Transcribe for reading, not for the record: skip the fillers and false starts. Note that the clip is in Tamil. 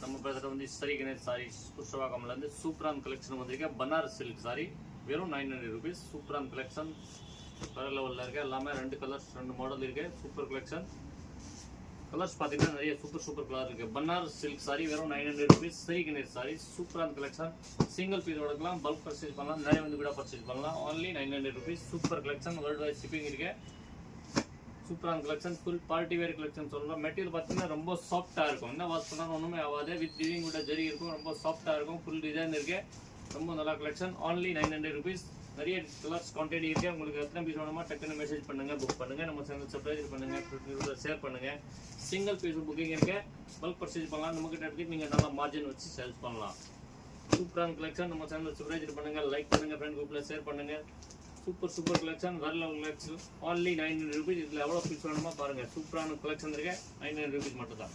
நம்ம பிரதர் வந்து ஸ்ரீ கணேஷ் சாரீஸ் புஷ்பவாகம்லேருந்து சூப்பரான கலெக்ஷன் வந்திருக்கேன். பனாரஸ் சில்க் சாரி வெறும் 900 rupees. சூப்பரான கலெக்ஷன் வேற லெவலில் இருக்குது. எல்லாமே 2 கலர்ஸ் 2 மாடல் இருக்குது. Super collection. கலர்ஸ் பார்த்தீங்கன்னா நிறைய சூப்பர் கலர் இருக்குது. பனாரஸ் சில்க் சாரி வெறும் 900 rupees. ஸ்ரீ கணேஷ் சாரி சூப்பரான கலெக்ஷன். சிங்கிள் பீஸ் எடுக்கலாம், பல்க் பர்ச்சேஸ் பண்ணலாம், நிறைய வந்து கூட பர்ச்சேஸ் பண்ணலாம். only 900 rupees. Super collection. World wide shipping இருக்குது. சூப்பரான collection. Full party wear collection சொல்லலாம். மெட்டீரியல் பார்த்தீங்கன்னா ரொம்ப சாஃப்டாக இருக்கும். என்ன வாஷ் பண்ணாலும் ஒன்றுமே ஆகாது. வித் டிவிங் கூட ஜரி இருக்கும். ரொம்ப சாஃப்டாக இருக்கும். ஃபுல் டிசைன் இருக்கு. ரொம்ப நல்ல கலெக்ஷன். only 900 rupees. நிறைய கலர்ஸ் குவான்டிட்டி இருக்குது. உங்களுக்கு எத்தனை பீஸ் வேணுமா டக்குன்னு மெசேஜ் பண்ணுங்கள், புக் பண்ணுங்கள். நம்ம சேனல் சப்ஸ்கிரைப் பண்ணுங்கள், ஷேர் பண்ணுங்கள். சிங்கிள் பீஸ் புக்கிங் இருக்கு. பல்க் பர்ச்சேஸ் பண்ணலாம். நம்மகிட்ட எடுத்து நீங்கள் நல்லா மார்ஜின் வச்சு சேல்ஸ் பண்ணலாம். சூப்பரான கலெக்ஷன். நம்ம சேனல் சப்ஸ்கிரைப் பண்ணுங்கள், லைக் பண்ணுங்கள், ஃப்ரெண்ட் குரூப்பில் ஷேர் பண்ணுங்கள். Super collection. வேற லெவல் கலெக்ஷன். only 900 rupees. இதில் எவ்வளோ பீஸ் வேணுமா பாருங்கள். சூப்பரான கலெக்ஷன் இருக்கு. 900 rupees மட்டும் தான்.